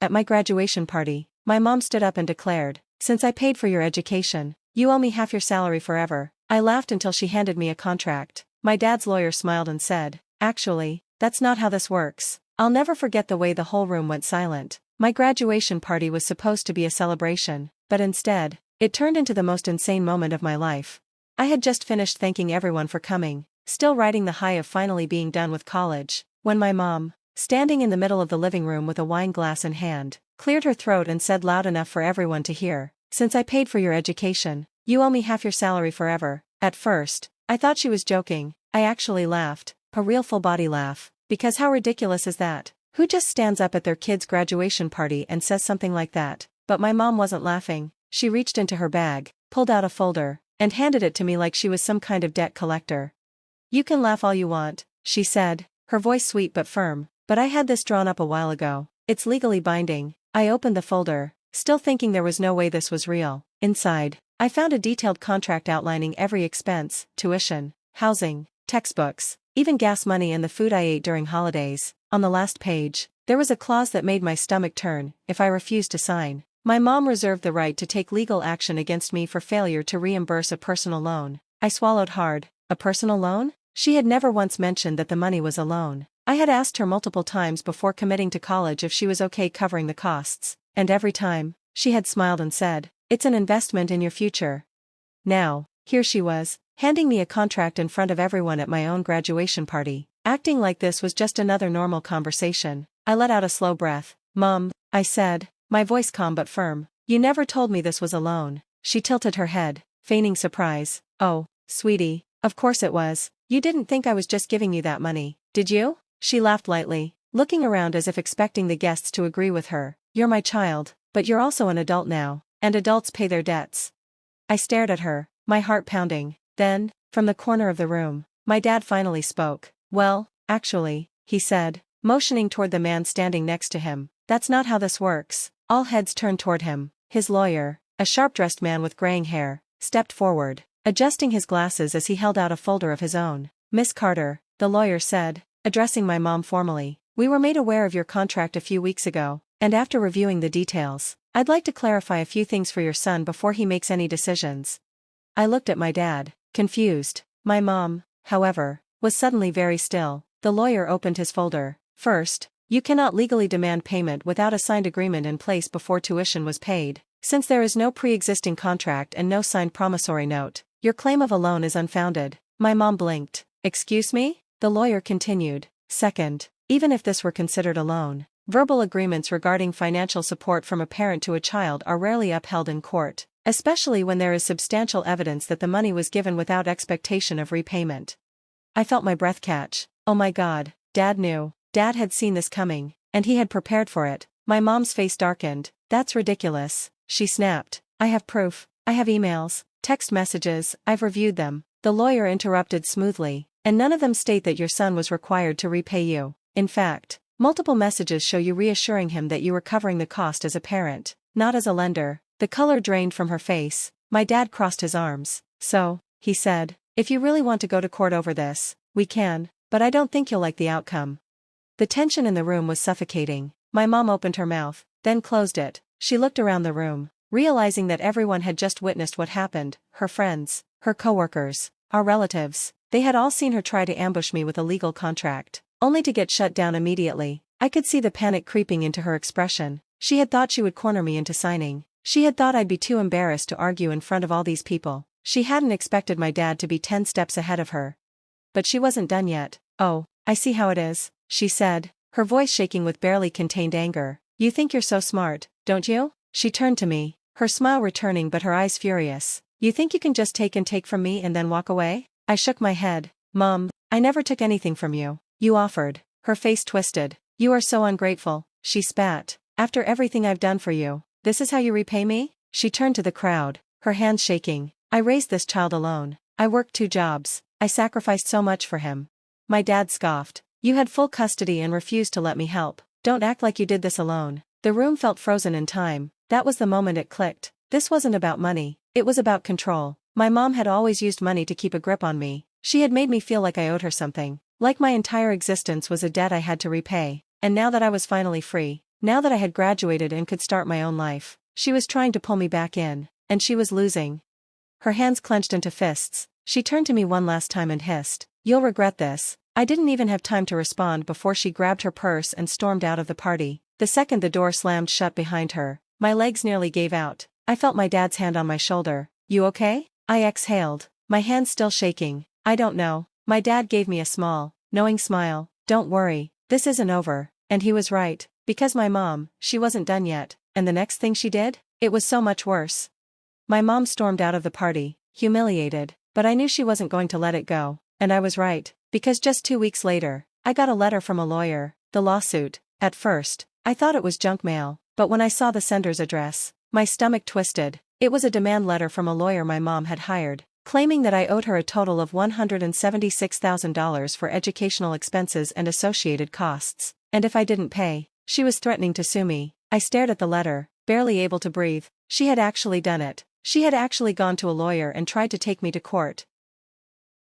At my graduation party, my mom stood up and declared, "Since I paid for your education, you owe me half your salary forever." I laughed until she handed me a contract. My dad's lawyer smiled and said, "Actually, that's not how this works." I'll never forget the way the whole room went silent. My graduation party was supposed to be a celebration, but instead, it turned into the most insane moment of my life. I had just finished thanking everyone for coming, still riding the high of finally being done with college, when my mom, standing in the middle of the living room with a wine glass in hand, cleared her throat and said loud enough for everyone to hear, "Since I paid for your education, you owe me half your salary forever." At first, I thought she was joking. I actually laughed, a real full-body laugh, because how ridiculous is that? Who just stands up at their kid's graduation party and says something like that? But my mom wasn't laughing. She reached into her bag, pulled out a folder, and handed it to me like she was some kind of debt collector. "You can laugh all you want," she said, her voice sweet but firm, "but I had this drawn up a while ago. It's legally binding." I opened the folder, still thinking there was no way this was real. Inside, I found a detailed contract outlining every expense: tuition, housing, textbooks, even gas money and the food I ate during holidays. On the last page, there was a clause that made my stomach turn. If I refused to sign, my mom reserved the right to take legal action against me for failure to reimburse a personal loan. I swallowed hard. A personal loan? She had never once mentioned that the money was a loan. I had asked her multiple times before committing to college if she was okay covering the costs, and every time, she had smiled and said, "It's an investment in your future." Now, here she was, handing me a contract in front of everyone at my own graduation party, acting like this was just another normal conversation. I let out a slow breath. "Mom," I said, my voice calm but firm, "you never told me this was a loan." She tilted her head, feigning surprise. "Oh, sweetie, of course it was. You didn't think I was just giving you that money, did you?" She laughed lightly, looking around as if expecting the guests to agree with her. "You're my child, but you're also an adult now, and adults pay their debts." I stared at her, my heart pounding. Then, from the corner of the room, my dad finally spoke. "Well, actually," he said, motioning toward the man standing next to him, "that's not how this works." All heads turned toward him. His lawyer, a sharp-dressed man with graying hair, stepped forward, adjusting his glasses as he held out a folder of his own. "Miss Carter," the lawyer said, addressing my mom formally, "we were made aware of your contract a few weeks ago, and after reviewing the details, I'd like to clarify a few things for your son before he makes any decisions." I looked at my dad, confused. My mom, however, was suddenly very still. The lawyer opened his folder. "First, you cannot legally demand payment without a signed agreement in place before tuition was paid. Since there is no pre-existing contract and no signed promissory note, your claim of a loan is unfounded." My mom blinked. "Excuse me?" The lawyer continued. "Second, even if this were considered a loan, verbal agreements regarding financial support from a parent to a child are rarely upheld in court, especially when there is substantial evidence that the money was given without expectation of repayment." I felt my breath catch. Oh my God, Dad knew. Dad had seen this coming, and he had prepared for it. My mom's face darkened. "That's ridiculous," she snapped. "I have proof. I have emails, text messages, I've reviewed them." The lawyer interrupted smoothly, "And none of them state that your son was required to repay you. In fact, multiple messages show you reassuring him that you were covering the cost as a parent, not as a lender." The color drained from her face. My dad crossed his arms. "So," he said, "if you really want to go to court over this, we can, but I don't think you'll like the outcome." The tension in the room was suffocating. My mom opened her mouth, then closed it. She looked around the room, realizing that everyone had just witnessed what happened: her friends, her coworkers, our relatives. They had all seen her try to ambush me with a legal contract, only to get shut down immediately. I could see the panic creeping into her expression. She had thought she would corner me into signing. She had thought I'd be too embarrassed to argue in front of all these people. She hadn't expected my dad to be 10 steps ahead of her. But she wasn't done yet. "Oh, I see how it is," she said, her voice shaking with barely contained anger. "You think you're so smart, don't you?" She turned to me, her smile returning but her eyes furious. "You think you can just take from me and then walk away?" I shook my head. "Mom, I never took anything from you. You offered." Her face twisted. "You are so ungrateful," she spat. "After everything I've done for you, this is how you repay me?" She turned to the crowd, her hands shaking. "I raised this child alone. I worked 2 jobs. I sacrificed so much for him." My dad scoffed. "You had full custody and refused to let me help. Don't act like you did this alone." The room felt frozen in time. That was the moment it clicked. This wasn't about money. It was about control. My mom had always used money to keep a grip on me. She had made me feel like I owed her something, like my entire existence was a debt I had to repay. And now that I was finally free, Now that I had graduated and could start my own life, she was trying to pull me back in, and she was losing. Her hands clenched into fists. She turned to me one last time and hissed, "You'll regret this." I didn't even have time to respond before she grabbed her purse and stormed out of the party. The second the door slammed shut behind her, my legs nearly gave out. I felt my dad's hand on my shoulder. "You okay?" I exhaled, my hands still shaking. "I don't know." My dad gave me a small, knowing smile. "Don't worry, this isn't over." And he was right, because my mom, she wasn't done yet, and the next thing she did? It was so much worse. My mom stormed out of the party, humiliated, but I knew she wasn't going to let it go, and I was right, because just 2 weeks later, I got a letter from a lawyer, the lawsuit. At first, I thought it was junk mail, but when I saw the sender's address, my stomach twisted. It was a demand letter from a lawyer my mom had hired, claiming that I owed her a total of $176,000 for educational expenses and associated costs, and if I didn't pay, she was threatening to sue me. I stared at the letter, barely able to breathe. She had actually done it. She had actually gone to a lawyer and tried to take me to court.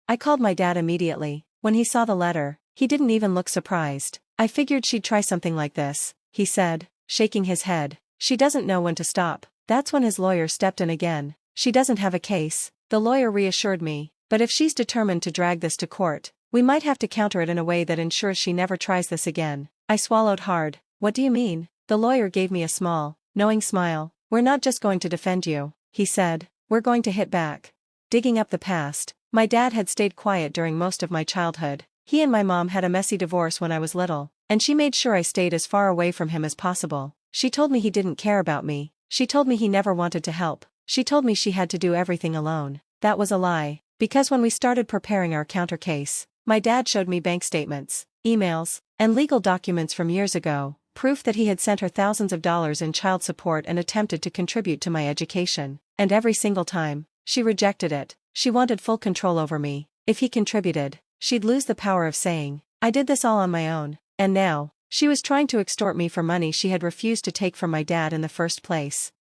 I called my dad immediately. When he saw the letter, he didn't even look surprised. "I figured she'd try something like this," he said, shaking his head. "She doesn't know when to stop." That's when his lawyer stepped in again. "She doesn't have a case," the lawyer reassured me, "but if she's determined to drag this to court, we might have to counter it in a way that ensures she never tries this again." I swallowed hard. "What do you mean?" The lawyer gave me a small, knowing smile. "We're not just going to defend you," he said, "we're going to hit back." Digging up the past, my dad had stayed quiet during most of my childhood. He and my mom had a messy divorce when I was little, and she made sure I stayed as far away from him as possible. She told me he didn't care about me. She told me he never wanted to help. She told me she had to do everything alone. That was a lie, because when we started preparing our counter case, my dad showed me bank statements, emails, and legal documents from years ago, proof that he had sent her thousands of dollars in child support and attempted to contribute to my education. And every single time, she rejected it. She wanted full control over me. If he contributed, she'd lose the power of saying, "I did this all on my own." And now, she was trying to extort me for money she had refused to take from my dad in the first place.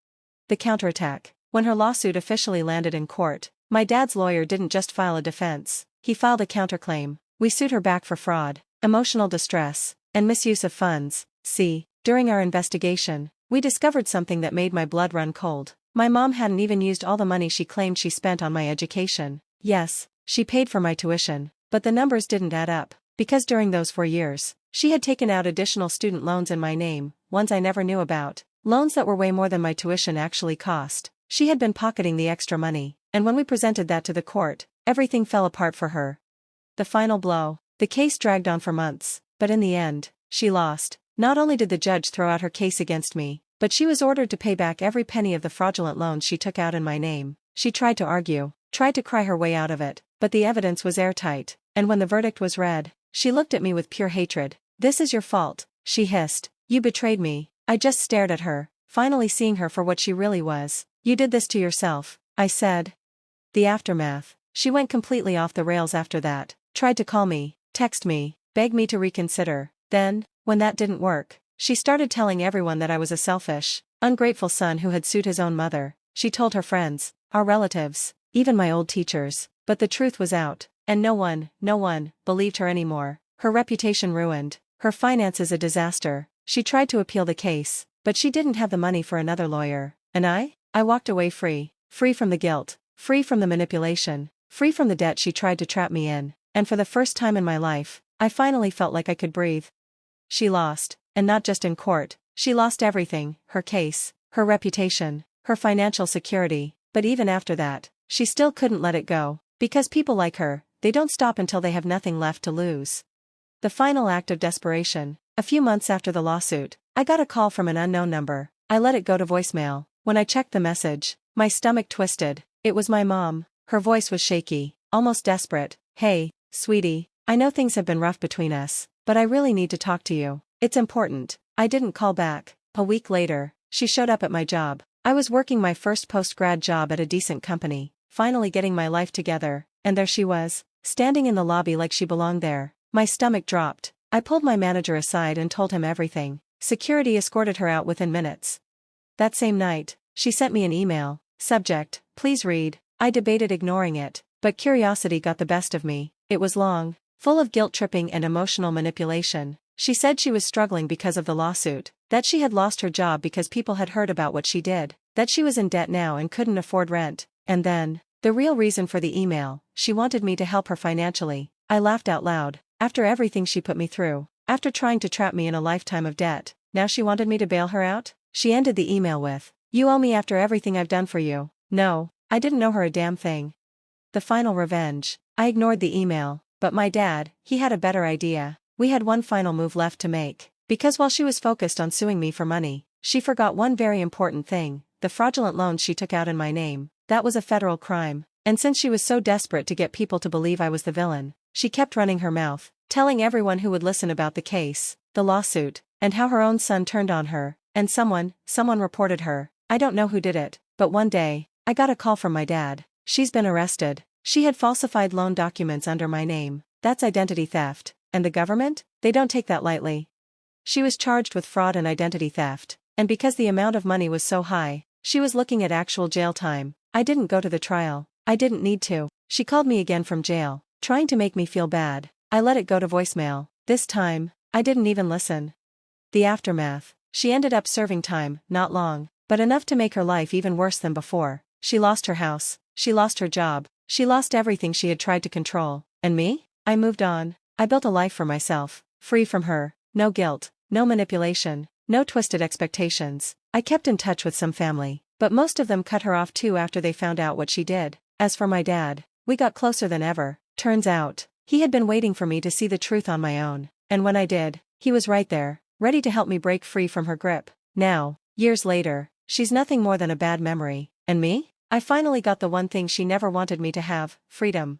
The counterattack. When her lawsuit officially landed in court, my dad's lawyer didn't just file a defense, he filed a counterclaim. We sued her back for fraud, emotional distress, and misuse of funds. See, during our investigation, we discovered something that made my blood run cold. My mom hadn't even used all the money she claimed she spent on my education. Yes, she paid for my tuition, but the numbers didn't add up, because during those 4 years, she had taken out additional student loans in my name, ones I never knew about, loans that were way more than my tuition actually cost. She had been pocketing the extra money, and when we presented that to the court, everything fell apart for her. The final blow. The case dragged on for months, but in the end, she lost. Not only did the judge throw out her case against me, but she was ordered to pay back every penny of the fraudulent loans she took out in my name. She tried to argue, tried to cry her way out of it, but the evidence was airtight, and when the verdict was read, she looked at me with pure hatred. "This is your fault," she hissed. "You betrayed me." I just stared at her, finally seeing her for what she really was. "You did this to yourself," I said. The aftermath. She went completely off the rails after that, tried to call me, text me, beg me to reconsider. Then, when that didn't work, she started telling everyone that I was a selfish, ungrateful son who had sued his own mother. She told her friends, our relatives, even my old teachers, but the truth was out, and no one believed her anymore. Her reputation ruined, her finances a disaster. She tried to appeal the case, but she didn't have the money for another lawyer. And I walked away free from the guilt, free from the manipulation, free from the debt she tried to trap me in, and for the first time in my life, I finally felt like I could breathe. She lost, and not just in court, she lost everything, her case, her reputation, her financial security, but even after that, she still couldn't let it go, because people like her, they don't stop until they have nothing left to lose. The final act of desperation. A few months after the lawsuit, I got a call from an unknown number. I let it go to voicemail. When I checked the message, my stomach twisted. It was my mom. Her voice was shaky, almost desperate. "Hey, sweetie, I know things have been rough between us, but I really need to talk to you. It's important." I didn't call back. A week later, she showed up at my job. I was working my first post-grad job at a decent company, finally getting my life together, and there she was, standing in the lobby like she belonged there. My stomach dropped. I pulled my manager aside and told him everything. Security escorted her out within minutes. That same night, she sent me an email. Subject, "Please read." I debated ignoring it, but curiosity got the best of me. It was long, full of guilt-tripping and emotional manipulation. She said she was struggling because of the lawsuit, That she had lost her job because people had heard about what she did. That she was in debt now and couldn't afford rent. And then, the real reason for the email, she wanted me to help her financially. I laughed out loud. After everything she put me through, after trying to trap me in a lifetime of debt, now she wanted me to bail her out? She ended the email with, "You owe me after everything I've done for you." No, I didn't owe her a damn thing. The final revenge. I ignored the email, but my dad, he had a better idea. We had one final move left to make. Because while she was focused on suing me for money, she forgot one very important thing: the fraudulent loans she took out in my name. That was a federal crime. And since she was so desperate to get people to believe I was the villain, she kept running her mouth, telling everyone who would listen about the case, the lawsuit, and how her own son turned on her, and someone reported her. I don't know who did it, but one day, I got a call from my dad. "She's been arrested. She had falsified loan documents under my name." That's identity theft. And the government? They don't take that lightly. She was charged with fraud and identity theft, and because the amount of money was so high, she was looking at actual jail time. I didn't go to the trial. I didn't need to. She called me again from jail, trying to make me feel bad. I let it go to voicemail. This time, I didn't even listen. The aftermath. She ended up serving time, not long, but enough to make her life even worse than before. She lost her house. She lost her job. She lost everything she had tried to control. And me? I moved on. I built a life for myself, free from her. No guilt, no manipulation, no twisted expectations. I kept in touch with some family, but most of them cut her off too after they found out what she did. As for my dad, we got closer than ever. Turns out, he had been waiting for me to see the truth on my own, and when I did, he was right there, ready to help me break free from her grip. Now, years later, she's nothing more than a bad memory. And me? I finally got the one thing she never wanted me to have: freedom.